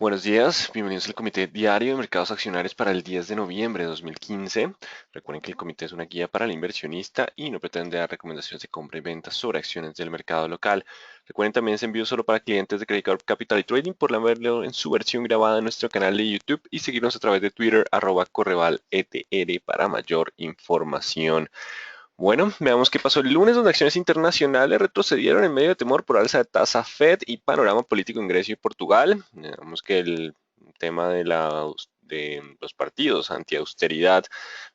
Buenos días, bienvenidos al Comité Diario de Mercados Accionarios para el 10 de noviembre de 2015. Recuerden que el comité es una guía para el inversionista y no pretende dar recomendaciones de compra y venta sobre acciones del mercado local. Recuerden también se envío solo para clientes de Credit Corp Capital y Trading por verlo en su versión grabada en nuestro canal de YouTube y seguirnos a través de Twitter @correvaletr para mayor información. Bueno, veamos qué pasó el lunes, donde acciones internacionales retrocedieron en medio de temor por alza de tasa Fed y panorama político en Grecia y Portugal. Vemos que el tema de los partidos anti-austeridad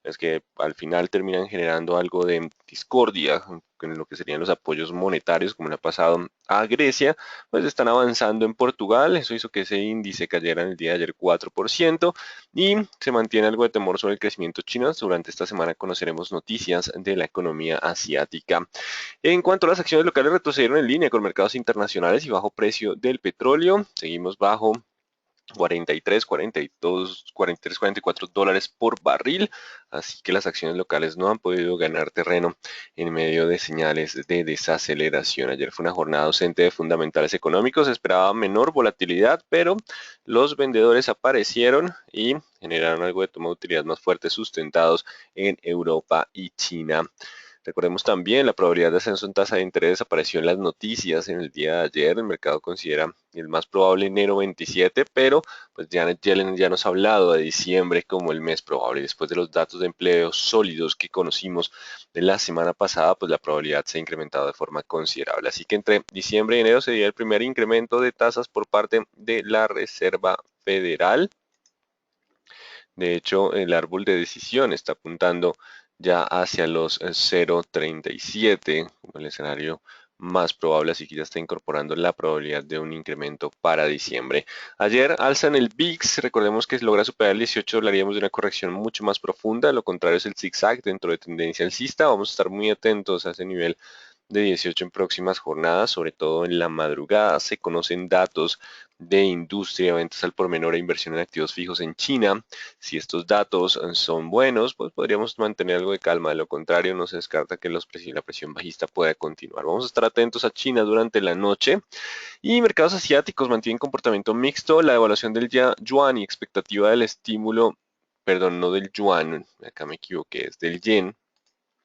es que al final terminan generando algo de discordia con lo que serían los apoyos monetarios, como le ha pasado a Grecia, pues están avanzando en Portugal. Eso hizo que ese índice cayera en el día de ayer 4% y se mantiene algo de temor sobre el crecimiento chino. Durante esta semana conoceremos noticias de la economía asiática. En cuanto a las acciones locales, retrocedieron en línea con mercados internacionales y bajo precio del petróleo. Seguimos bajo 43, 42, 43, 44 dólares por barril, así que las acciones locales no han podido ganar terreno en medio de señales de desaceleración. Ayer fue una jornada ausente de fundamentales económicos, se esperaba menor volatilidad, pero los vendedores aparecieron y generaron algo de toma de utilidad más fuerte sustentados en Europa y China. Recordemos también la probabilidad de ascenso en tasa de interés apareció en las noticias en el día de ayer. El mercado considera el más probable enero 27, pero pues Janet Yellen ya nos ha hablado de diciembre como el mes probable. Después de los datos de empleo sólidos que conocimos de la semana pasada, pues la probabilidad se ha incrementado de forma considerable. Así que entre diciembre y enero sería el primer incremento de tasas por parte de la Reserva Federal. De hecho, el árbol de decisión está apuntando ya hacia los 0,37 como el escenario más probable, así que ya está incorporando la probabilidad de un incremento para diciembre. Ayer alza en el VIX, recordemos que si logra superar el 18 hablaríamos de una corrección mucho más profunda, lo contrario es el zigzag dentro de tendencia alcista. Vamos a estar muy atentos a ese nivel de 18 en próximas jornadas, sobre todo en la madrugada. Se conocen datos de industria, ventas al por menor e inversión en activos fijos en China. Si estos datos son buenos, pues podríamos mantener algo de calma. De lo contrario, no se descarta que la presión bajista pueda continuar. Vamos a estar atentos a China durante la noche. Y mercados asiáticos mantienen comportamiento mixto. La devaluación del yuan y expectativa del estímulo, perdón, no del yuan, acá me equivoqué, es del yen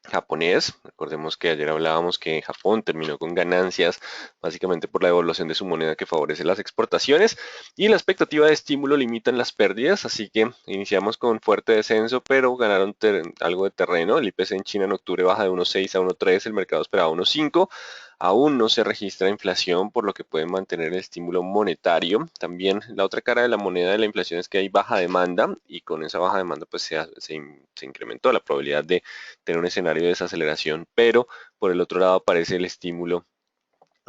japonés. Recordemos que ayer hablábamos que Japón terminó con ganancias básicamente por la devaluación de su moneda que favorece las exportaciones y la expectativa de estímulo limitan las pérdidas, así que iniciamos con fuerte descenso, pero ganaron algo de terreno. El IPC en China en octubre baja de 1,6 a 1,3, el mercado esperaba 1,5. Aún no se registra inflación, por lo que pueden mantener el estímulo monetario. También la otra cara de la moneda de la inflación es que hay baja demanda y con esa baja demanda pues se incrementó la probabilidad de tener un escenario de desaceleración, pero por el otro lado aparece el estímulo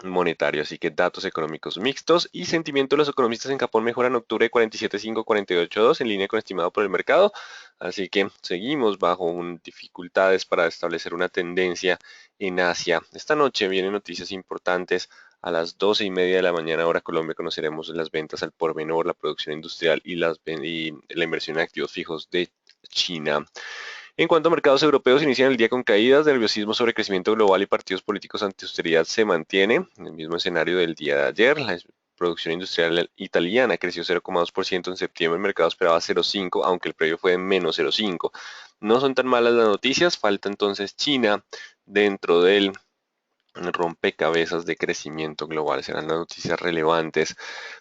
monetario, así que datos económicos mixtos y sentimiento de los economistas en Japón mejora en octubre de 47,5 a 48,2 en línea con estimado por el mercado, así que seguimos bajo dificultades para establecer una tendencia en Asia. Esta noche vienen noticias importantes. A las 12:30 de la mañana hora Colombia conoceremos las ventas al por menor, la producción industrial y la inversión en activos fijos de China. En cuanto a mercados europeos, inician el día con caídas, nerviosismo sobre crecimiento global y partidos políticos anti-austeridad se mantiene en el mismo escenario del día de ayer. La producción industrial italiana creció 0,2% en septiembre, el mercado esperaba 0,5, aunque el previo fue de menos 0,5. No son tan malas las noticias, falta entonces China dentro del rompecabezas de crecimiento global. Serán las noticias relevantes.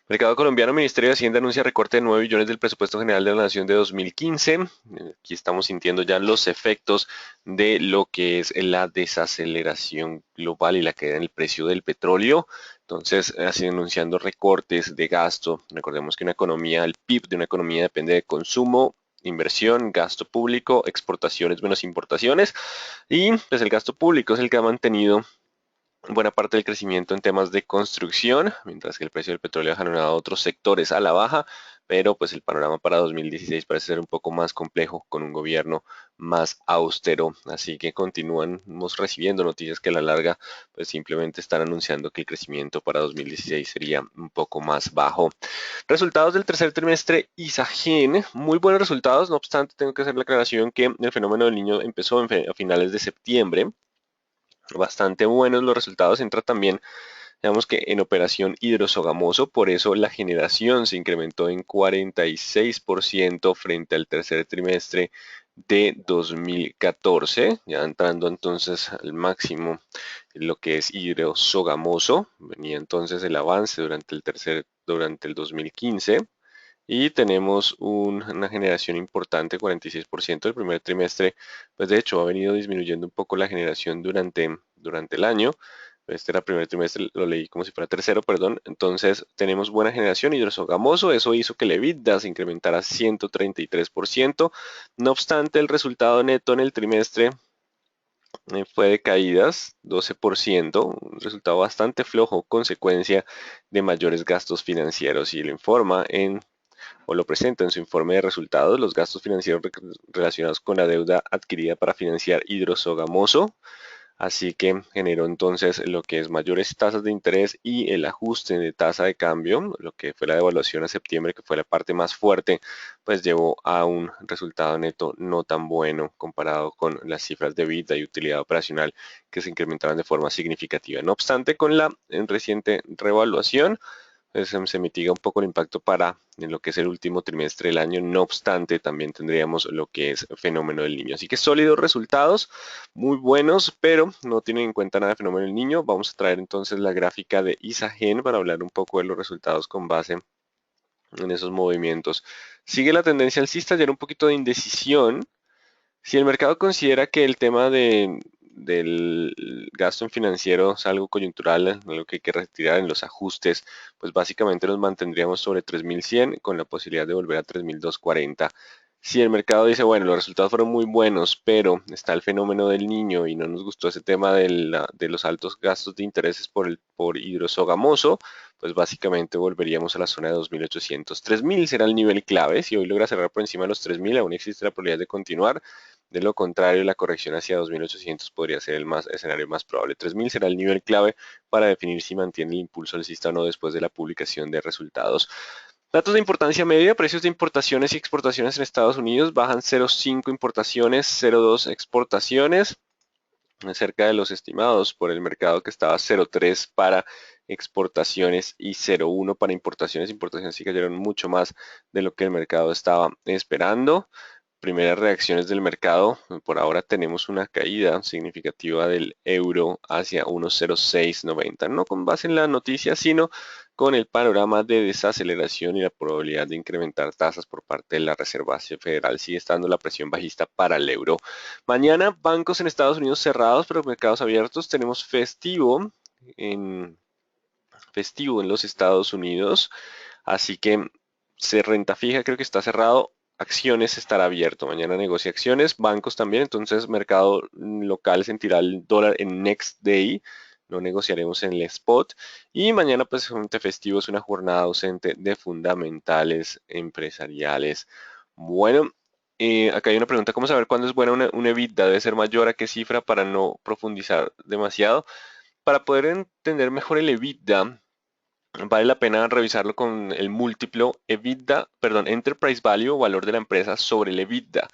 Mercado colombiano, Ministerio de Hacienda anuncia recorte de 9 billones del presupuesto general de la Nación de 2015. Aquí estamos sintiendo ya los efectos de lo que es la desaceleración global y la caída en el precio del petróleo. Entonces, así anunciando recortes de gasto. Recordemos que una economía, el PIB de una economía depende de consumo, inversión, gasto público, exportaciones menos importaciones. Y pues el gasto público es el que ha mantenido buena parte del crecimiento en temas de construcción, mientras que el precio del petróleo ha jalonado a otros sectores a la baja, pero pues el panorama para 2016 parece ser un poco más complejo con un gobierno más austero, así que continuamos recibiendo noticias que a la larga pues simplemente están anunciando que el crecimiento para 2016 sería un poco más bajo. Resultados del tercer trimestre ISAGEN, muy buenos resultados, no obstante tengo que hacer la aclaración que el fenómeno del niño empezó a finales de septiembre. Bastante buenos los resultados. Entra también Digamos que en operación hidrosogamoso, por eso la generación se incrementó en 46% frente al tercer trimestre de 2014, ya entrando entonces al máximo en lo que es hidrosogamoso. Venía entonces el avance durante el 2015. Y tenemos una generación importante, 46% del primer trimestre. Pues de hecho ha venido disminuyendo un poco la generación durante el año. Este era el primer trimestre, lo leí como si fuera tercero, perdón. Entonces tenemos buena generación hidrosogamoso. Eso hizo que el EBITDA se incrementara 133%. No obstante, el resultado neto en el trimestre fue de caídas, 12%, un resultado bastante flojo, consecuencia de mayores gastos financieros. Y lo informa o lo presenta en su informe de resultados, los gastos financieros relacionados con la deuda adquirida para financiar Hidrosogamoso. Así que generó entonces lo que es mayores tasas de interés y el ajuste de tasa de cambio, lo que fue la devaluación a septiembre, que fue la parte más fuerte, pues llevó a un resultado neto no tan bueno comparado con las cifras de EBITDA y utilidad operacional que se incrementaron de forma significativa. No obstante, con la reciente revaluación, pues, se mitiga un poco el impacto para en lo que es el último trimestre del año. No obstante, también tendríamos lo que es fenómeno del niño. Así que sólidos resultados, muy buenos, pero no tienen en cuenta nada de fenómeno del niño. Vamos a traer entonces la gráfica de Isagen para hablar un poco de los resultados con base en esos movimientos. Sigue la tendencia alcista, ya era un poquito de indecisión. Si el mercado considera que el tema del gasto en financiero es algo coyuntural, algo que hay que retirar en los ajustes, pues básicamente nos mantendríamos sobre 3.100 con la posibilidad de volver a 3.240. Si el mercado dice, bueno, los resultados fueron muy buenos, pero está el fenómeno del niño y no nos gustó ese tema de los altos gastos de intereses por hidrosogamoso, pues básicamente volveríamos a la zona de 2.800. 3.000 será el nivel clave. Si hoy logra cerrar por encima de los 3.000, aún existe la probabilidad de continuar. De lo contrario, la corrección hacia 2.800 podría ser el escenario más probable. 3.000 será el nivel clave para definir si mantiene el impulso alcista o no después de la publicación de resultados. Datos de importancia media, precios de importaciones y exportaciones en Estados Unidos bajan 0,5 importaciones, 0,2 exportaciones, cerca de los estimados por el mercado, que estaba 0,3 para exportaciones y 0,1 para importaciones. Importaciones sí cayeron mucho más de lo que el mercado estaba esperando. Primeras reacciones del mercado, por ahora tenemos una caída significativa del euro hacia 1,0690, no con base en la noticia, sino con el panorama de desaceleración y la probabilidad de incrementar tasas por parte de la Reserva Federal. Sigue estando la presión bajista para el euro. Mañana, bancos en Estados Unidos cerrados, pero mercados abiertos. Tenemos en, festivo en los Estados Unidos, así que renta fija creo que está cerrado. Acciones estará abierto. Mañana negocia acciones, bancos también. Entonces, mercado local sentirá el dólar en next day. No negociaremos en el spot. Y mañana, pues, un festivo, es una jornada ausente de fundamentales empresariales. Bueno, acá hay una pregunta: ¿cómo saber cuándo es buena una EBITDA? ¿Debe ser mayor a qué cifra para no profundizar demasiado? Para poder entender mejor el EBITDA, vale la pena revisarlo con el múltiplo EBITDA, perdón, Enterprise Value o valor de la empresa sobre el EBITDA.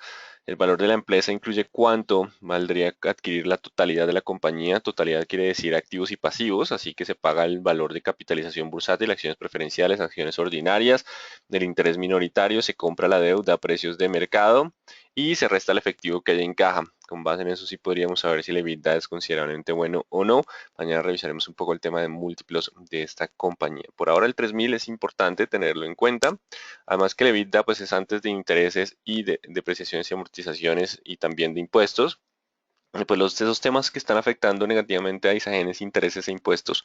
El valor de la empresa incluye cuánto valdría adquirir la totalidad de la compañía. Totalidad quiere decir activos y pasivos, así que se paga el valor de capitalización bursátil, acciones preferenciales, acciones ordinarias, del interés minoritario, se compra la deuda a precios de mercado y se resta el efectivo que haya en caja. Con base en eso sí podríamos saber si el EBITDA es considerablemente bueno o no. Mañana revisaremos un poco el tema de múltiplos de esta compañía. Por ahora el 3.000 es importante tenerlo en cuenta. Además que el EBITDA pues es antes de intereses y de depreciaciones y amortizaciones y también de impuestos. Pues esos temas que están afectando negativamente a Isagenes, intereses e impuestos.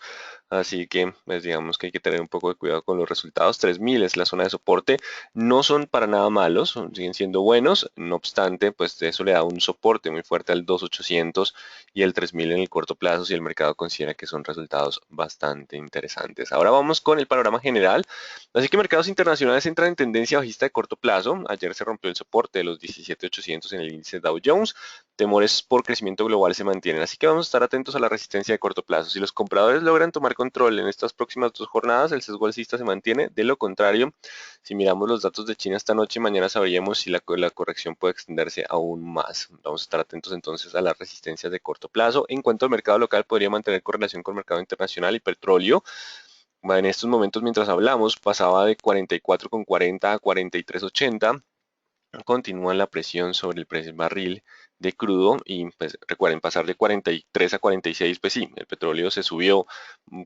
Así que, pues digamos que hay que tener un poco de cuidado con los resultados. 3.000 es la zona de soporte. No son para nada malos, siguen siendo buenos. No obstante, pues eso le da un soporte muy fuerte al 2.800 y el 3.000 en el corto plazo, si el mercado considera que son resultados bastante interesantes. Ahora vamos con el panorama general. Así que mercados internacionales entran en tendencia bajista de corto plazo. Ayer se rompió el soporte de los 17.800 en el índice Dow Jones. Temores por crecimiento global se mantienen, así que vamos a estar atentos a la resistencia de corto plazo. Si los compradores logran tomar control en estas próximas 2 jornadas, el sesgo alcista se mantiene. De lo contrario, si miramos los datos de China esta noche, mañana sabríamos si la corrección puede extenderse aún más. Vamos a estar atentos entonces a las resistencias de corto plazo. En cuanto al mercado local, podría mantener correlación con el mercado internacional y petróleo. En estos momentos, mientras hablamos, pasaba de 44,40 a 43,80. Continúa la presión sobre el precio del barril de crudo y pues recuerden, pasar de 43 a 46, pues sí, el petróleo se subió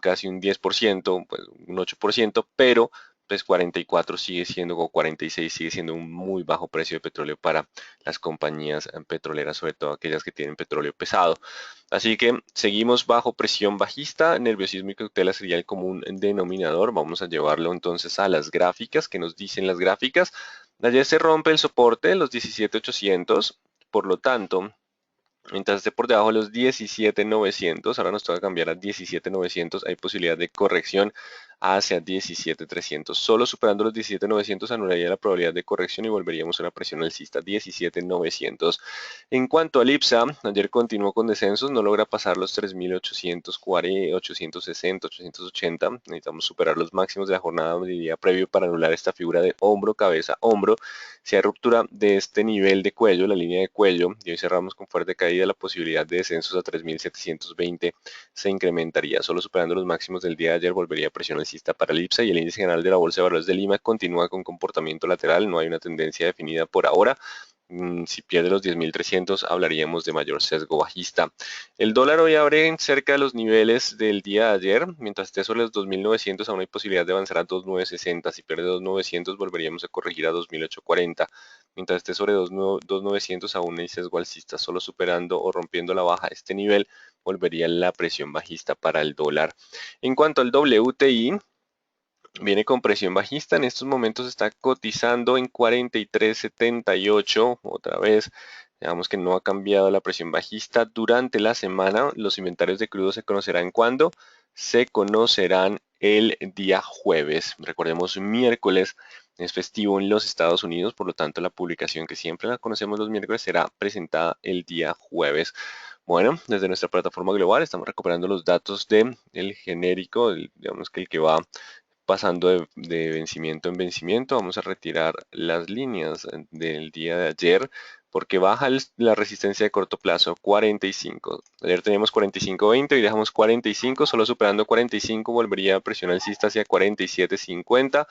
casi un 10%, pues un 8%, pero pues 44 sigue siendo, o 46 sigue siendo un muy bajo precio de petróleo para las compañías petroleras, sobre todo aquellas que tienen petróleo pesado. Así que seguimos bajo presión bajista, nerviosismo y cautela sería el común denominador. Vamos a llevarlo entonces a las gráficas. ¿Qué nos dicen las gráficas? Ayer se rompe el soporte de los 17.800, por lo tanto, mientras esté por debajo de los 17.900, ahora nos toca cambiar a 17.900, hay posibilidad de corrección hacia 17.300. Solo superando los 17.900 anularía la probabilidad de corrección y volveríamos a una presión alcista 17.900. En cuanto al IPSA, ayer continuó con descensos, no logra pasar los 3.840, 860, 880. Necesitamos superar los máximos de la jornada del día previo para anular esta figura de hombro, cabeza, hombro. Si hay ruptura de este nivel de cuello, la línea de cuello, y hoy cerramos con fuerte caída, la posibilidad de descensos a 3.720 se incrementaría. Solo superando los máximos del día de ayer volvería a presión alcista para el IPSA y el índice general de la Bolsa de Valores de Lima continúa con comportamiento lateral, no hay una tendencia definida por ahora. Si pierde los 10.300 hablaríamos de mayor sesgo bajista. El dólar hoy abre en cerca de los niveles del día de ayer, mientras esté sobre los 2.900 aún hay posibilidad de avanzar a 2.960. Si pierde 2.900 volveríamos a corregir a 2.840. Mientras esté sobre 2.900 aún hay sesgo alcista, solo superando o rompiendo la baja este nivel volvería la presión bajista para el dólar. En cuanto al WTI, viene con presión bajista, en estos momentos está cotizando en 43.78, otra vez, digamos que no ha cambiado la presión bajista durante la semana. Los inventarios de crudo se conocerán cuando se conocerán el día jueves. Recordemos, miércoles es festivo en los Estados Unidos, por lo tanto la publicación que siempre la conocemos los miércoles será presentada el día jueves. Bueno, desde nuestra plataforma global estamos recuperando los datos del genérico, digamos que el que va pasando de vencimiento en vencimiento. Vamos a retirar las líneas del día de ayer porque baja la resistencia de corto plazo 45. Ayer teníamos 45.20 y dejamos 45, solo superando 45 volvería a presión alcista hacia 47.50.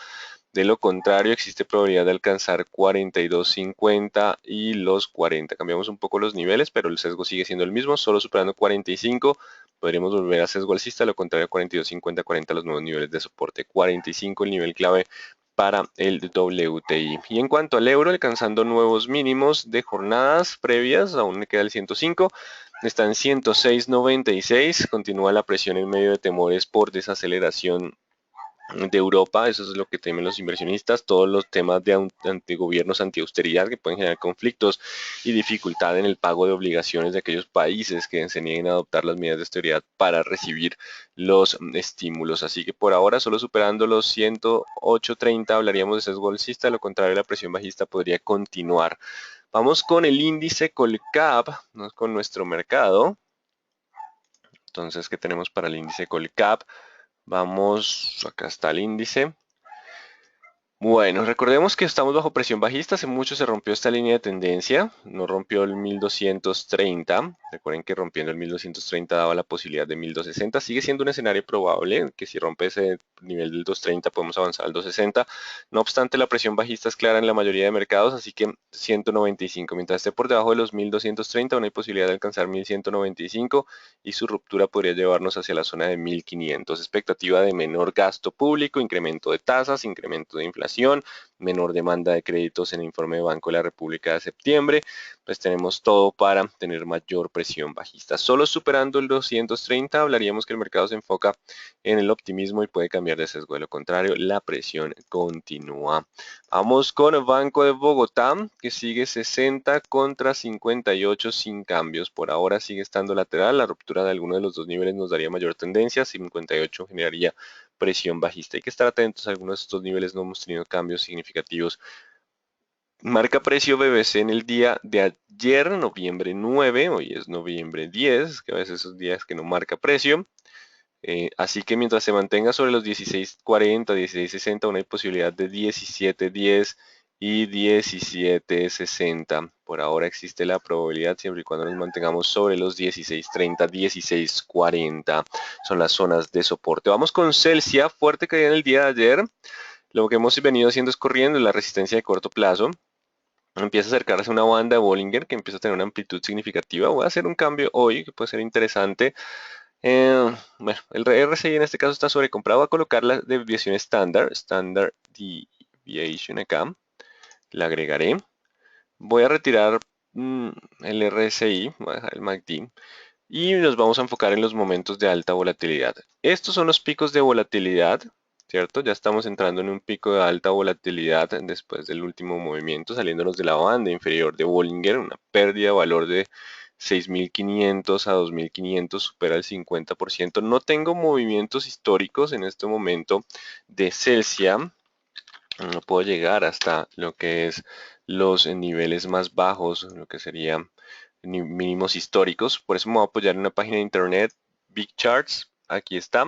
De lo contrario, existe probabilidad de alcanzar 42.50 y los 40. Cambiamos un poco los niveles, pero el sesgo sigue siendo el mismo, solo superando 45. Podríamos volver a sesgo alcista, lo contrario, 42.50, 40 los nuevos niveles de soporte. 45 el nivel clave para el WTI. Y en cuanto al euro, alcanzando nuevos mínimos de jornadas previas, aún me queda el 105. Está en 106.96, continúa la presión en medio de temores por desaceleración de Europa. Eso es lo que temen los inversionistas, todos los temas de antigobiernos, antiausteridad que pueden generar conflictos y dificultad en el pago de obligaciones de aquellos países que se nieguen a adoptar las medidas de austeridad para recibir los estímulos. Así que por ahora, solo superando los 108.30 hablaríamos de sesgo alcista, lo contrario, la presión bajista podría continuar. Vamos con el índice Colcap, con nuestro mercado. Entonces, ¿qué tenemos para el índice Colcap? Vamos, acá está el índice. Bueno, recordemos que estamos bajo presión bajista, hace mucho se rompió esta línea de tendencia, no rompió el 1230, recuerden que rompiendo el 1230 daba la posibilidad de 1260, sigue siendo un escenario probable que si rompe ese nivel del 230 podemos avanzar al 260, no obstante la presión bajista es clara en la mayoría de mercados, así que 195, mientras esté por debajo de los 1230 no hay posibilidad de alcanzar 1195 y su ruptura podría llevarnos hacia la zona de 1500, expectativa de menor gasto público, incremento de tasas, incremento de inflación, menor demanda de créditos en el informe de Banco de la República de septiembre, pues tenemos todo para tener mayor presión bajista. Solo superando el 230 hablaríamos que el mercado se enfoca en el optimismo y puede cambiar de sesgo. De lo contrario, la presión continúa. Vamos con Banco de Bogotá, que sigue 60 contra 58 sin cambios. Por ahora sigue estando lateral. La ruptura de alguno de los dos niveles nos daría mayor tendencia. 58 generaría presión bajista. Hay que estar atentos, algunos de estos niveles no hemos tenido cambios significativos. Marca precio BBC en el día de ayer, noviembre 9, hoy es noviembre 10, que a veces esos días que no marca precio. Así que mientras se mantenga sobre los 16.40, 16.60, una posibilidad de 17.10 y 17.60. Por ahora existe la probabilidad siempre y cuando nos mantengamos sobre los 16.30, 16.40. Son las zonas de soporte. Vamos con Celsia, fuerte caída en el día de ayer. Lo que hemos venido haciendo es corriendo en la resistencia de corto plazo. Empieza a acercarse a una banda de Bollinger que empieza a tener una amplitud significativa. Voy a hacer un cambio hoy que puede ser interesante. Bueno, el RSI en este caso está sobrecomprado. Voy a colocar la desviación estándar, Standard Deviation acá. La agregaré. Voy a retirar el RSI, voy a dejar el MACD. Y nos vamos a enfocar en los momentos de alta volatilidad. Estos son los picos de volatilidad, ¿cierto? Ya estamos entrando en un pico de alta volatilidad después del último movimiento, saliéndonos de la banda inferior de Bollinger, una pérdida de valor de 6.500 a 2.500, supera el 50%. No tengo movimientos históricos en este momento de Celsia. No puedo llegar hasta lo que es los niveles más bajos, lo que serían mínimos históricos. Por eso me voy a apoyar en una página de internet, Big Charts. Aquí está.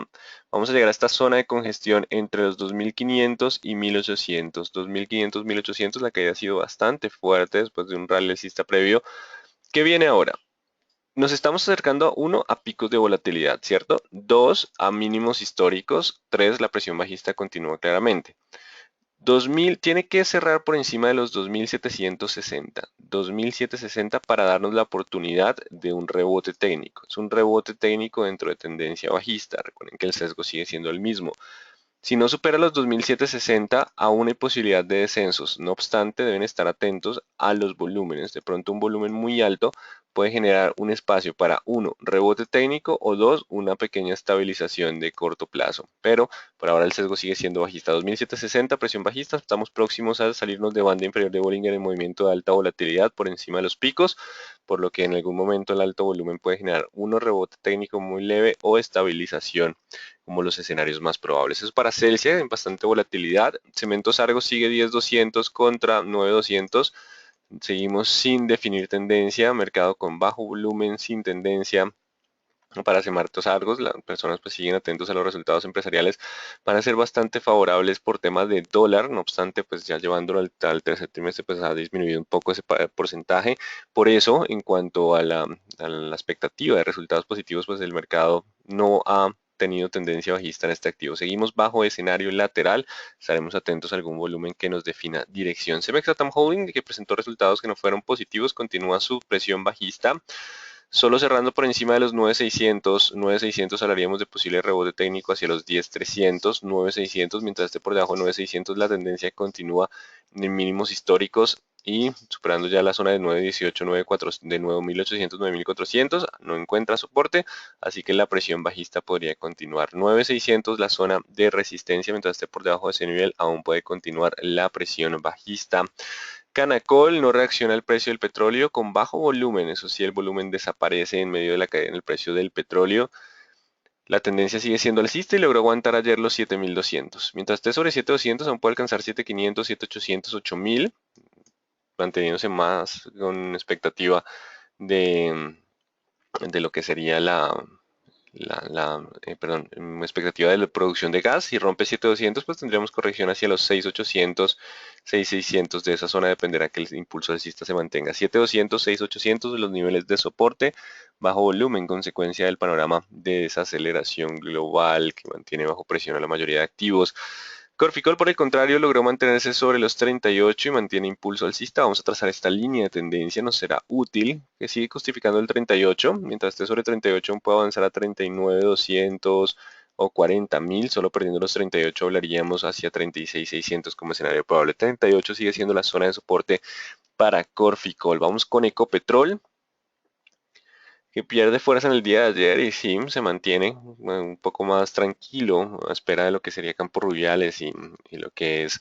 Vamos a llegar a esta zona de congestión entre los 2.500 y 1.800. 2.500, 1.800, la caída ha sido bastante fuerte después de un rally alcista previo. ¿Qué viene ahora? Nos estamos acercando, uno, a picos de volatilidad, ¿cierto? Dos, a mínimos históricos. Tres, la presión bajista continúa claramente. 2000 tiene que cerrar por encima de los 2760, 2760 para darnos la oportunidad de un rebote técnico. Es un rebote técnico dentro de tendencia bajista. Recuerden que el sesgo sigue siendo el mismo. Si no supera los 2760, aún hay posibilidad de descensos. No obstante, deben estar atentos a los volúmenes. De pronto un volumen muy alto puede generar un espacio para, uno, rebote técnico o dos, una pequeña estabilización de corto plazo. Pero por ahora el sesgo sigue siendo bajista. 2760, presión bajista. Estamos próximos a salirnos de banda inferior de Bollinger en movimiento de alta volatilidad por encima de los picos, por lo que en algún momento el alto volumen puede generar uno, rebote técnico muy leve o estabilización como los escenarios más probables. Eso es para Celsius, en bastante volatilidad. Cementos Argos sigue 10.200 contra 9.200. Seguimos sin definir tendencia, mercado con bajo volumen, sin tendencia. Para Cementos Argos, las personas pues siguen atentos a los resultados empresariales, van a ser bastante favorables por temas de dólar, no obstante pues ya llevándolo al tercer trimestre pues ha disminuido un poco ese porcentaje. Por eso en cuanto a la expectativa de resultados positivos pues el mercado no ha tenido tendencia bajista en este activo. Seguimos bajo escenario lateral, estaremos atentos a algún volumen que nos defina dirección. Cemex Latam Holding, que presentó resultados que no fueron positivos, continúa su presión bajista. Solo cerrando por encima de los 9.600, 9.600 hablaríamos de posible rebote técnico hacia los 10.300, 9.600, mientras esté por debajo de 9.600 la tendencia continúa en mínimos históricos y superando ya la zona de 9.18, 9.400, de 9.800, 9.400, no encuentra soporte, así que la presión bajista podría continuar. 9.600 la zona de resistencia, mientras esté por debajo de ese nivel aún puede continuar la presión bajista. Canacol no reacciona al precio del petróleo con bajo volumen, eso sí, el volumen desaparece en medio de la caída en el precio del petróleo. La tendencia sigue siendo alcista y logró aguantar ayer los 7.200. Mientras esté sobre 7.200 aún puede alcanzar 7.500, 7.800, 8.000, manteniéndose más con expectativa de, de lo que sería perdón, expectativa de la producción de gas. Si rompe 7.200, pues tendríamos corrección hacia los 6.800, 6.600. De esa zona dependerá que el impulso alcista se mantenga. 7.200, 6.800 de los niveles de soporte, bajo volumen, consecuencia del panorama de desaceleración global que mantiene bajo presión a la mayoría de activos. Corficol, por el contrario, logró mantenerse sobre los 38 y mantiene impulso alcista. Vamos a trazar esta línea de tendencia, nos será útil, que sigue justificando el 38. Mientras esté sobre 38, aún puede avanzar a 39.200 o 40.000. Solo perdiendo los 38 hablaríamos hacia 36.600 como escenario probable. 38 sigue siendo la zona de soporte para Corficol. Vamos con Ecopetrol, que pierde fuerza en el día de ayer y sí, se mantiene un poco más tranquilo a espera de lo que sería Campos Rubiales y lo que es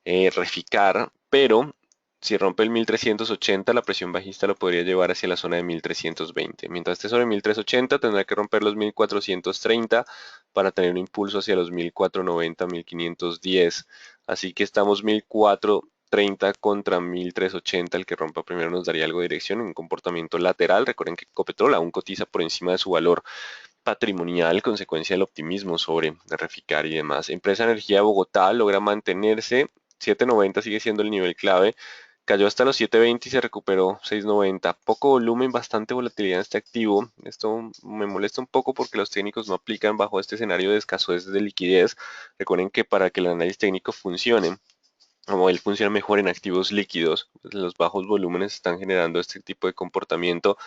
Reficar, pero Si rompe el 1380, la presión bajista lo podría llevar hacia la zona de 1320. Mientras esté sobre 1380, tendrá que romper los 1430 para tener un impulso hacia los 1490, 1510. Así que estamos 1430 contra 1380. El que rompa primero nos daría algo de dirección, un comportamiento lateral. Recuerden que Ecopetrol aún cotiza por encima de su valor patrimonial, consecuencia del optimismo sobre Reficar y demás. Empresa Energía de Bogotá logra mantenerse. 790 sigue siendo el nivel clave. Cayó hasta los 720 y se recuperó 690. Poco volumen, bastante volatilidad en este activo. Esto me molesta un poco porque los técnicos no aplican bajo este escenario de escasez de liquidez. Recuerden que para que el análisis técnico funcione, como él funciona mejor en activos líquidos, pues los bajos volúmenes están generando este tipo de comportamiento.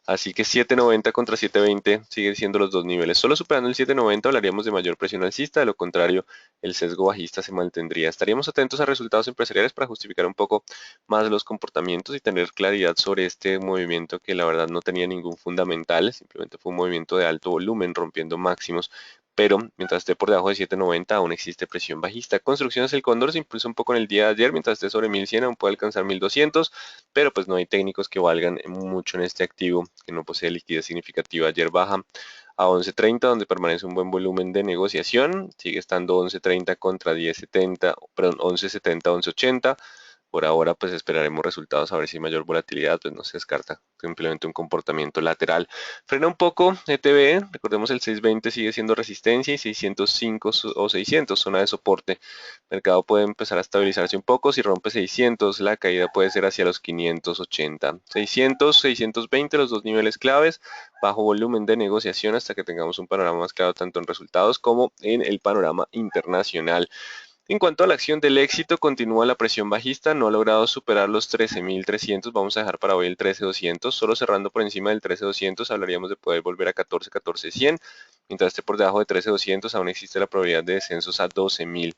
Así que 790 contra 720 siguen siendo los dos niveles. Solo superando el 790 hablaríamos de mayor presión alcista, de lo contrario el sesgo bajista se mantendría. Estaríamos atentos a resultados empresariales para justificar un poco más los comportamientos y tener claridad sobre este movimiento que la verdad no tenía ningún fundamental, simplemente fue un movimiento de alto volumen rompiendo máximos, pero mientras esté por debajo de 790 aún existe presión bajista. Construcciones El Cóndor se impulsa un poco en el día de ayer, mientras esté sobre 1100 aún puede alcanzar 1200, pero pues no hay técnicos que valgan mucho en este activo que no posee liquidez significativa. Ayer baja a 11.30 donde permanece un buen volumen de negociación, sigue estando 11.30 contra 10.70, perdón, 11.70, 11.80. Por ahora, pues esperaremos resultados a ver si hay mayor volatilidad, pues no se descarta simplemente un comportamiento lateral. Frena un poco ETB, recordemos el 620 sigue siendo resistencia y 605 o 600 zona de soporte. El mercado puede empezar a estabilizarse un poco, si rompe 600 la caída puede ser hacia los 580. 600, 620 los dos niveles claves, bajo volumen de negociación hasta que tengamos un panorama más claro tanto en resultados como en el panorama internacional. En cuanto a la acción del éxito, continúa la presión bajista, no ha logrado superar los 13.300, vamos a dejar para hoy el 13.200, solo cerrando por encima del 13.200 hablaríamos de poder volver a 14.100, mientras esté por debajo de 13.200 aún existe la probabilidad de descensos a 12.000.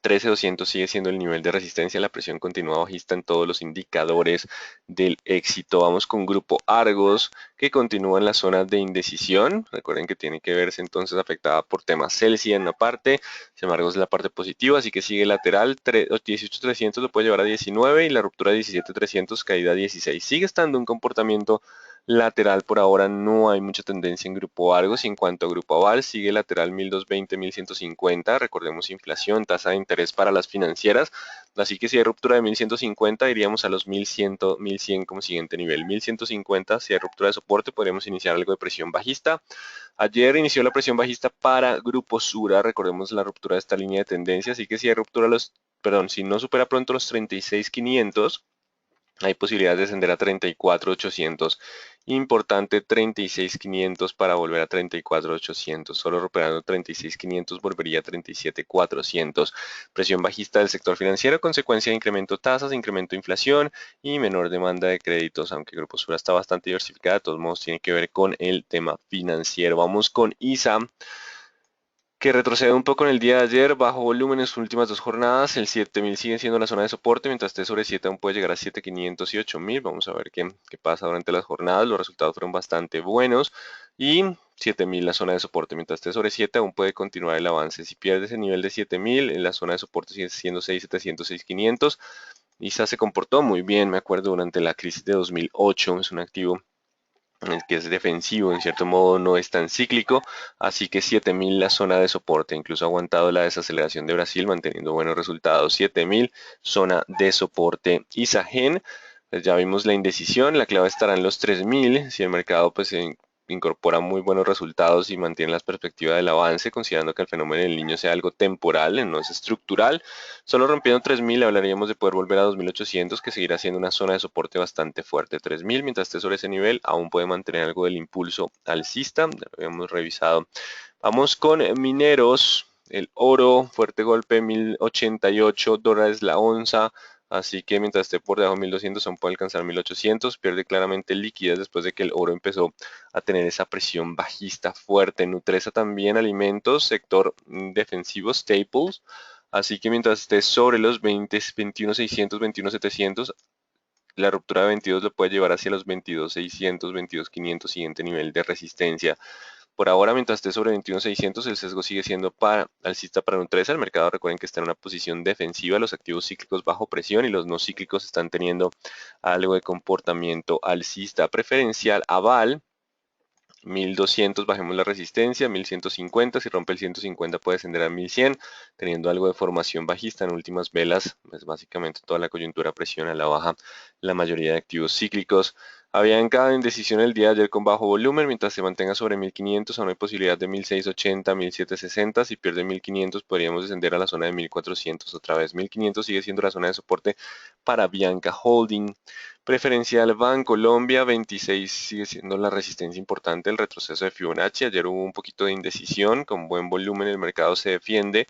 13.200 sigue siendo el nivel de resistencia, la presión continúa bajista en todos los indicadores del éxito. Vamos con Grupo Argos, que continúa en la zona de indecisión. Recuerden que tiene que verse entonces afectada por temas Celsius en la parte, sin embargo es la parte positiva, así que sigue lateral. 18.300 lo puede llevar a 19 y la ruptura de 17.300 caída a 16. Sigue estando un comportamiento lateral por ahora, no hay mucha tendencia en Grupo Argos y en cuanto a Grupo Aval sigue lateral 1220, 1150, recordemos inflación, tasa de interés para las financieras, así que si hay ruptura de 1150 iríamos a los 1100, 1100 como siguiente nivel, 1150 si hay ruptura de soporte podríamos iniciar algo de presión bajista. Ayer inició la presión bajista para Grupo Sura, recordemos la ruptura de esta línea de tendencia, así que si hay ruptura si no supera pronto los 36.500, hay posibilidad de descender a 34.800. Importante 36.500 para volver a 34.800. Solo recuperando 36.500 volvería a 37.400. Presión bajista del sector financiero, consecuencia de incremento de tasas, incremento de inflación y menor demanda de créditos. Aunque Grupo Sura está bastante diversificada, de todos modos tiene que ver con el tema financiero. Vamos con ISA, que retrocede un poco en el día de ayer, bajo volumen en sus últimas dos jornadas, el 7000 sigue siendo la zona de soporte, mientras esté sobre 7 aún puede llegar a 7500 y 8000, vamos a ver qué pasa durante las jornadas, los resultados fueron bastante buenos, y 7000 la zona de soporte, mientras esté sobre 7 aún puede continuar el avance, si pierde ese nivel de 7000, en la zona de soporte sigue siendo 6700, 6500, ISA se comportó muy bien, me acuerdo, durante la crisis de 2008, es un activo en el que es defensivo, en cierto modo no es tan cíclico, así que 7000 la zona de soporte, incluso ha aguantado la desaceleración de Brasil manteniendo buenos resultados, 7000 zona de soporte. Isagen, pues ya vimos la indecisión, la clave estará en los 3000, si el mercado pues incorpora muy buenos resultados y mantiene las perspectivas del avance, considerando que el fenómeno del niño sea algo temporal, no es estructural. Solo rompiendo 3000 hablaríamos de poder volver a 2800, que seguirá siendo una zona de soporte bastante fuerte. 3000, mientras esté sobre ese nivel, aún puede mantener algo del impulso alcista, ya lo habíamos revisado. Vamos con mineros, el oro, fuerte golpe, 1088 dólares la onza. Así que mientras esté por debajo de 1200 aún puede alcanzar 1800, pierde claramente liquidez después de que el oro empezó a tener esa presión bajista fuerte. Nutresa también, alimentos, sector defensivo, staples. Así que mientras esté sobre los 20, 21.600, 21.700, la ruptura de 22 lo puede llevar hacia los 22.600, 22.500, siguiente nivel de resistencia. Por ahora, mientras esté sobre 21.600, el sesgo sigue siendo alcista para Nutresa. El mercado, recuerden que está en una posición defensiva. Los activos cíclicos bajo presión y los no cíclicos están teniendo algo de comportamiento alcista preferencial. Aval 1200, bajemos la resistencia, 1150, si rompe el 150 puede descender a 1100, teniendo algo de formación bajista en últimas velas, pues básicamente toda la coyuntura presiona a la baja la mayoría de activos cíclicos. Había en cada indecisión el día de ayer con bajo volumen, mientras se mantenga sobre 1500, aún hay posibilidad de 1680, 1760, si pierde 1500 podríamos descender a la zona de 1400 otra vez. 1500 sigue siendo la zona de soporte para Bianca Holding. Preferencial Bancolombia 26 sigue siendo la resistencia importante, el retroceso de Fibonacci. Ayer hubo un poquito de indecisión, con buen volumen el mercado se defiende.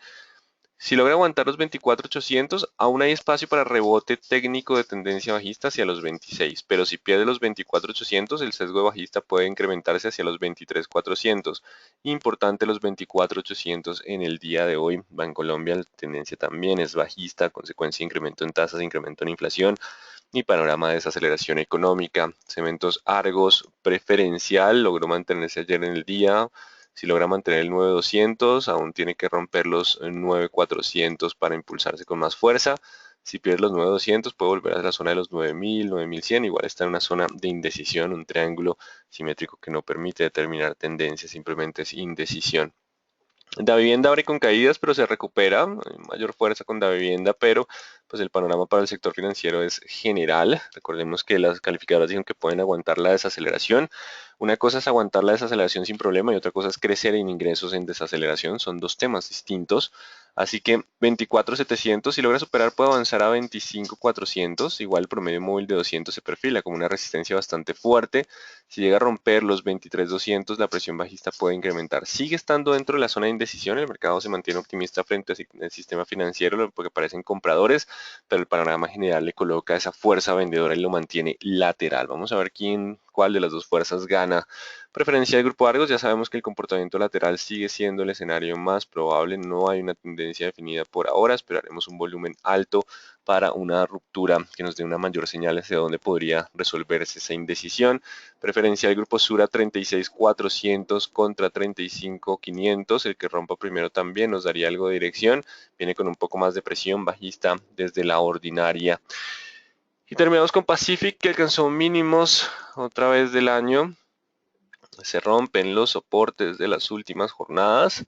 Si logra aguantar los 24.800, aún hay espacio para rebote técnico de tendencia bajista hacia los 26, pero si pierde los 24.800, el sesgo bajista puede incrementarse hacia los 23.400. Importante los 24.800 en el día de hoy. Bancolombia, la tendencia también es bajista, consecuencia de incremento en tasas, incremento en inflación y panorama de desaceleración económica. Cementos Argos preferencial logró mantenerse ayer en el día. Si logra mantener el 9200, aún tiene que romper los 9400 para impulsarse con más fuerza. Si pierde los 9200, puede volver a la zona de los 9000, 9100. Igual está en una zona de indecisión, un triángulo simétrico que no permite determinar tendencia, simplemente es indecisión. Davivienda abre con caídas, pero se recupera, hay mayor fuerza con Davivienda, pero pues el panorama para el sector financiero es general. Recordemos que las calificadoras dijeron que pueden aguantar la desaceleración. Una cosa es aguantar la desaceleración sin problema y otra cosa es crecer en ingresos en desaceleración. Son dos temas distintos. Así que 24.700, si logra superar puede avanzar a 25.400. Igual el promedio móvil de 200 se perfila como una resistencia bastante fuerte. Si llega a romper los 23.200, la presión bajista puede incrementar. Sigue estando dentro de la zona de indecisión. El mercado se mantiene optimista frente al sistema financiero porque parecen compradores, pero el panorama general le coloca esa fuerza vendedora y lo mantiene lateral. Vamos a ver cuál de las dos fuerzas gana. Preferencia del grupo Argos, ya sabemos que el comportamiento lateral sigue siendo el escenario más probable, no hay una tendencia definida por ahora, esperaremos un volumen alto para una ruptura que nos dé una mayor señal hacia dónde podría resolverse esa indecisión. Preferencia del grupo Sura 36.400 contra 35.500, el que rompa primero también nos daría algo de dirección, viene con un poco más de presión bajista desde la ordinaria. Y terminamos con Pacific, que alcanzó mínimos otra vez del año. Se rompen los soportes de las últimas jornadas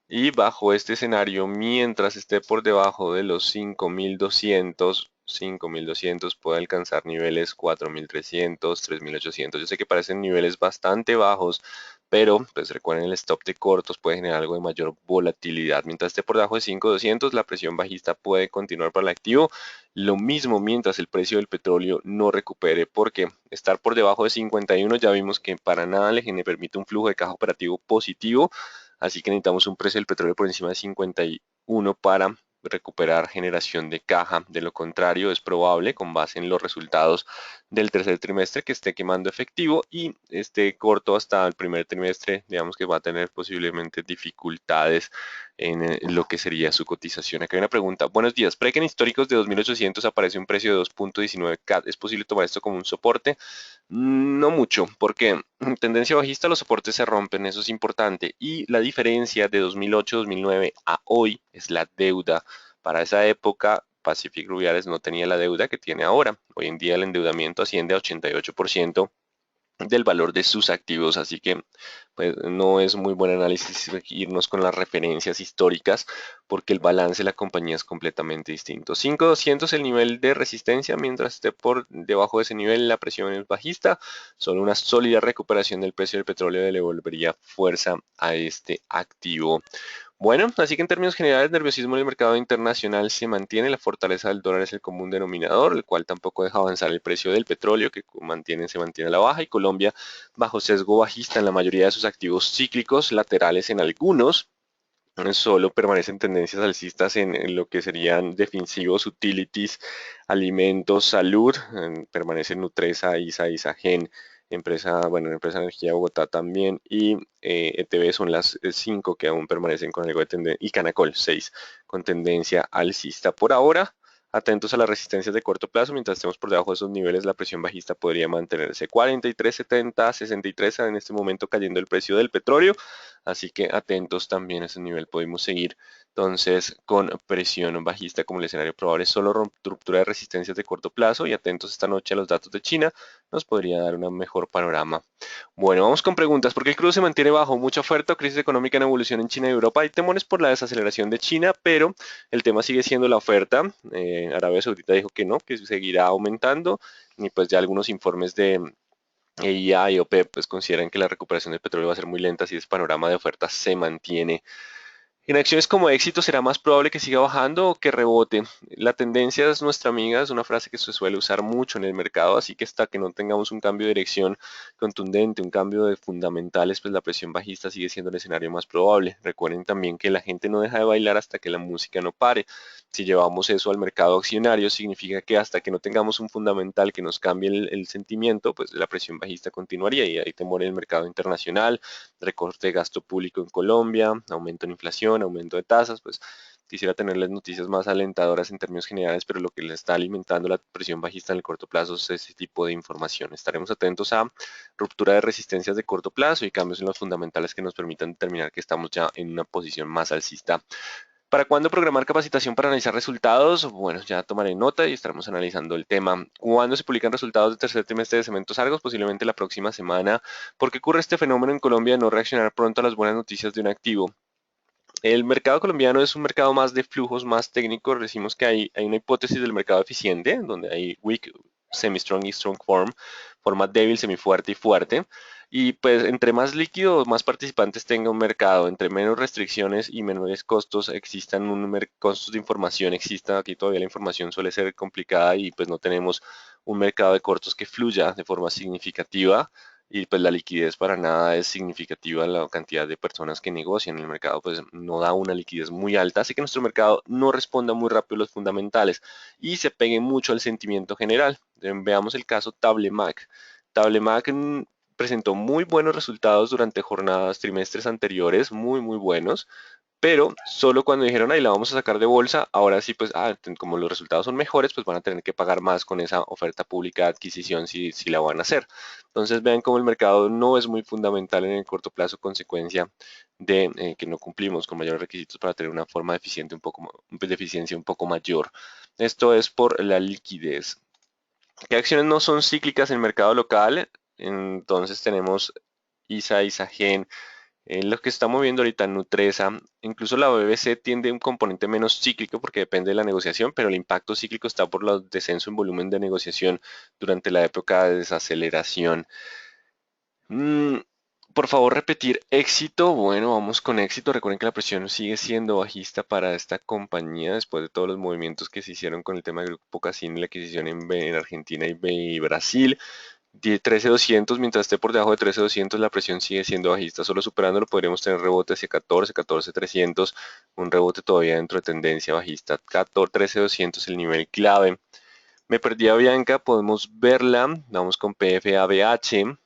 y bajo este escenario, mientras esté por debajo de los 5.200 puede alcanzar niveles 4.300, 3.800. Yo sé que parecen niveles bastante bajos, pero pues recuerden, el stop de cortos puede generar algo de mayor volatilidad. Mientras esté por debajo de 5.200, la presión bajista puede continuar para el activo. Lo mismo mientras el precio del petróleo no recupere, porque estar por debajo de 51 ya vimos que para nada le permite un flujo de caja operativo positivo. Así que necesitamos un precio del petróleo por encima de 51 para recuperar generación de caja. De lo contrario, es probable, con base en los resultados del tercer trimestre, que esté quemando efectivo y esté corto hasta el primer trimestre. Digamos que va a tener posiblemente dificultades en lo que sería su cotización. Acá hay una pregunta. Buenos días. Pre que en históricos de 2.800 aparece un precio de 2.19 CAD. ¿Es posible tomar esto como un soporte? No mucho, porque tendencia bajista, los soportes se rompen, eso es importante. Y la diferencia de 2008-2009 a hoy es la deuda. Para esa época, Pacific Rubiales no tenía la deuda que tiene ahora. Hoy en día el endeudamiento asciende a 88% del valor de sus activos, así que pues no es muy buen análisis irnos con las referencias históricas porque el balance de la compañía es completamente distinto. 5.200 el nivel de resistencia, mientras esté por debajo de ese nivel la presión es bajista. Solo una sólida recuperación del precio del petróleo le devolvería fuerza a este activo. Bueno, así que en términos generales, el nerviosismo en el mercado internacional se mantiene, la fortaleza del dólar es el común denominador, el cual tampoco deja avanzar el precio del petróleo, que se mantiene a la baja, y Colombia bajo sesgo bajista en la mayoría de sus activos cíclicos, laterales en algunos, solo permanecen tendencias alcistas en lo que serían defensivos, utilities, alimentos, salud, permanecen Nutresa, ISA, Isagen, empresa Energía de Bogotá también, y ETB son las 5 que aún permanecen con algo de tendencia, y Canacol 6 con tendencia alcista por ahora. Atentos a las resistencias de corto plazo, mientras estemos por debajo de esos niveles, la presión bajista podría mantenerse 43.70, 63 en este momento cayendo el precio del petróleo, así que atentos también a ese nivel, podemos seguir entonces con presión bajista como el escenario probable, solo ruptura de resistencias de corto plazo y atentos esta noche a los datos de China, nos podría dar un mejor panorama. Bueno, vamos con preguntas. ¿Por qué el crudo se mantiene bajo? Mucha oferta o crisis económica en evolución en China y Europa. Hay temores por la desaceleración de China, pero el tema sigue siendo la oferta. Arabia Saudita dijo que no, que seguirá aumentando. Y pues ya algunos informes de EIA y OPEP pues consideran que la recuperación del petróleo va a ser muy lenta si ese panorama de oferta se mantiene. En acciones como éxito será más probable que siga bajando o que rebote. La tendencia es nuestra amiga, es una frase que se suele usar mucho en el mercado, así que hasta que no tengamos un cambio de dirección contundente, un cambio de fundamentales, pues la presión bajista sigue siendo el escenario más probable. Recuerden también que la gente no deja de bailar hasta que la música no pare. Si llevamos eso al mercado accionario, significa que hasta que no tengamos un fundamental que nos cambie el sentimiento, pues la presión bajista continuaría y hay temor en el mercado internacional, recorte de gasto público en Colombia, aumento en inflación, aumento de tasas, pues quisiera tenerles noticias más alentadoras en términos generales, pero lo que le está alimentando la presión bajista en el corto plazo es ese tipo de información. Estaremos atentos a ruptura de resistencias de corto plazo y cambios en los fundamentales que nos permitan determinar que estamos ya en una posición más alcista. ¿Para cuándo programar capacitación para analizar resultados? Bueno, ya tomaré nota y estaremos analizando el tema. ¿Cuándo se publican resultados del tercer trimestre de Cementos Argos? Posiblemente la próxima semana. ¿Por qué ocurre este fenómeno en Colombia de no reaccionar pronto a las buenas noticias de un activo? El mercado colombiano es un mercado más de flujos, más técnico. Decimos que hay una hipótesis del mercado eficiente, donde hay weak, semi-strong y strong form, forma débil, semifuerte y fuerte. Y pues entre más líquido, más participantes tenga un mercado, entre menos restricciones y menores costos existan, costos de información existan, aquí todavía la información suele ser complicada y pues no tenemos un mercado de cortos que fluya de forma significativa y pues la liquidez para nada es significativa, la cantidad de personas que negocian en el mercado pues no da una liquidez muy alta, así que nuestro mercado no responda muy rápido a los fundamentales y se pegue mucho al sentimiento general. Veamos el caso Tablemac. Tablemac presentó muy buenos resultados durante jornadas, trimestres anteriores, muy buenos, pero solo cuando dijeron, ahí la vamos a sacar de bolsa, ahora sí, pues, como los resultados son mejores, pues van a tener que pagar más con esa oferta pública de adquisición si la van a hacer. Entonces vean cómo el mercado no es muy fundamental en el corto plazo, consecuencia de que no cumplimos con mayores requisitos para tener una forma eficiente de eficiencia un poco mayor. Esto es por la liquidez. ¿Qué acciones no son cíclicas en el mercado local? Entonces tenemos ISA, ISAGEN, lo que está moviendo ahorita Nutresa, incluso la BBC tiende a un componente menos cíclico porque depende de la negociación, pero el impacto cíclico está por el descenso en volumen de negociación durante la época de desaceleración. Mm, por favor, repetir éxito. Bueno, vamos con éxito. Recuerden que la presión sigue siendo bajista para esta compañía después de todos los movimientos que se hicieron con el tema del Grupo Casino y la adquisición en Argentina y Brasil. 13.200, mientras esté por debajo de 13.200 la presión sigue siendo bajista, solo superándolo podríamos tener rebote hacia 14, 14.300, un rebote todavía dentro de tendencia bajista, 13.200 el nivel clave. Me perdí a Bianca, podemos verla, vamos con PFABH,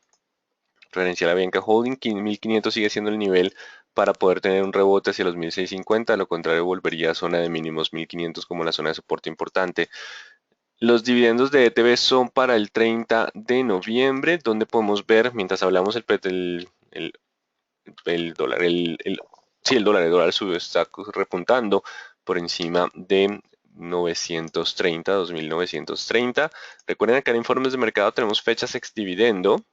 referencial a Bianca Holding, 1500 sigue siendo el nivel para poder tener un rebote hacia los 1650, a lo contrario volvería a zona de mínimos 1500 como la zona de soporte importante. Los dividendos de ETB son para el 30 de noviembre, donde podemos ver, mientras hablamos, el dólar, sí, el dólar sube, está repuntando por encima de 930, 2930. Recuerden que en informes de mercado tenemos fechas ex dividendo.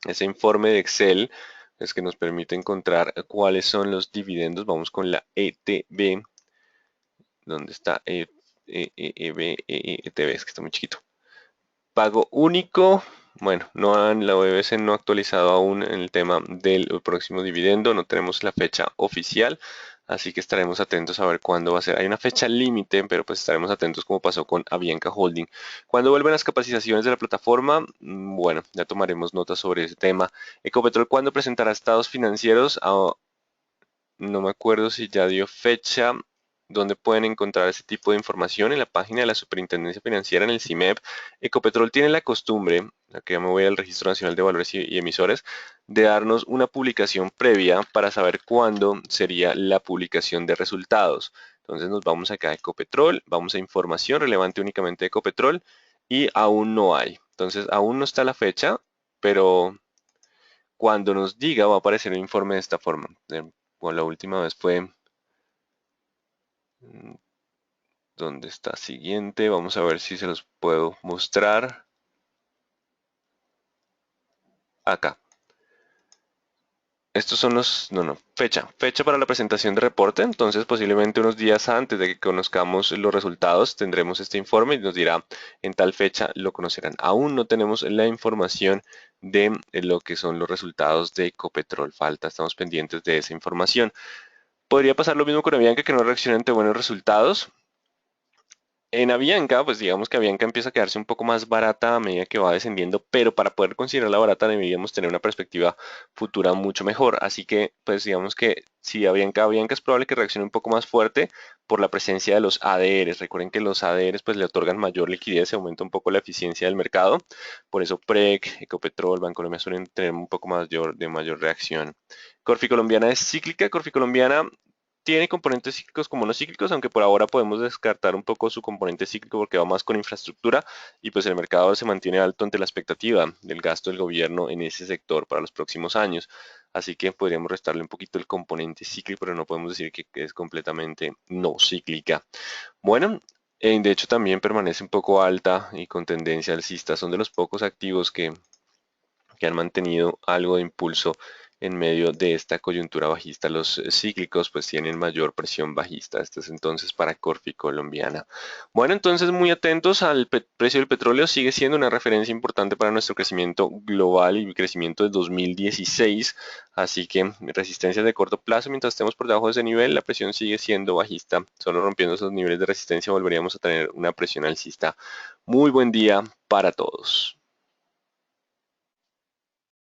Ese informe de Excel es que nos permite encontrar cuáles son los dividendos. Vamos con la ETB, donde está ETB, es que está muy chiquito. Pago único. Bueno, la BBC no ha actualizado aún en el tema del próximo dividendo, no tenemos la fecha oficial, así que estaremos atentos a ver cuándo va a ser. Hay una fecha límite, pero pues estaremos atentos como pasó con Avianca Holding. ¿Cuándo vuelven las capacitaciones de la plataforma? Bueno, ya tomaremos notas sobre ese tema. Ecopetrol, ¿cuándo presentará estados financieros? No me acuerdo si ya dio fecha. ¿Dónde pueden encontrar ese tipo de información? En la página de la Superintendencia Financiera, en el CIMEP. Ecopetrol tiene la costumbre, aquí ya me voy al Registro Nacional de Valores y Emisores, de darnos una publicación previa para saber cuándo sería la publicación de resultados. Entonces nos vamos acá a Ecopetrol, vamos a información relevante únicamente de Ecopetrol y aún no hay. Entonces aún no está la fecha, pero cuando nos diga va a aparecer el informe de esta forma. Bueno, la última vez fue, ¿dónde está? Siguiente, vamos a ver si se los puedo mostrar. Acá. Estos son fecha para la presentación de reporte, entonces posiblemente unos días antes de que conozcamos los resultados tendremos este informe y nos dirá en tal fecha lo conocerán. Aún no tenemos la información de lo que son los resultados de Ecopetrol, falta, estamos pendientes de esa información. Podría pasar lo mismo con Avianca, que no reacciona ante buenos resultados. En Avianca, pues digamos que Avianca empieza a quedarse un poco más barata a medida que va descendiendo, pero para poder considerarla barata deberíamos tener una perspectiva futura mucho mejor. Así que, pues digamos que si Avianca es probable que reaccione un poco más fuerte por la presencia de los ADRs. Recuerden que los ADRs pues le otorgan mayor liquidez, se aumenta un poco la eficiencia del mercado. Por eso PREC, Ecopetrol, Bancolombia suelen tener un poco de mayor reacción. Corfi Colombiana es cíclica. Corfi Colombiana tiene componentes cíclicos como no cíclicos, aunque por ahora podemos descartar un poco su componente cíclico porque va más con infraestructura y pues el mercado se mantiene alto ante la expectativa del gasto del gobierno en ese sector para los próximos años. Así que podríamos restarle un poquito el componente cíclico, pero no podemos decir que es completamente no cíclica. Bueno, de hecho también permanece un poco alta y con tendencia alcista. Son de los pocos activos que han mantenido algo de impulso en medio de esta coyuntura bajista. Los cíclicos pues tienen mayor presión bajista. Este es entonces para Corfi Colombiana. Bueno, entonces muy atentos al precio del petróleo. Sigue siendo una referencia importante para nuestro crecimiento global y crecimiento de 2016. Así que resistencias de corto plazo, mientras estemos por debajo de ese nivel, la presión sigue siendo bajista. Solo rompiendo esos niveles de resistencia volveríamos a tener una presión alcista. Muy buen día para todos.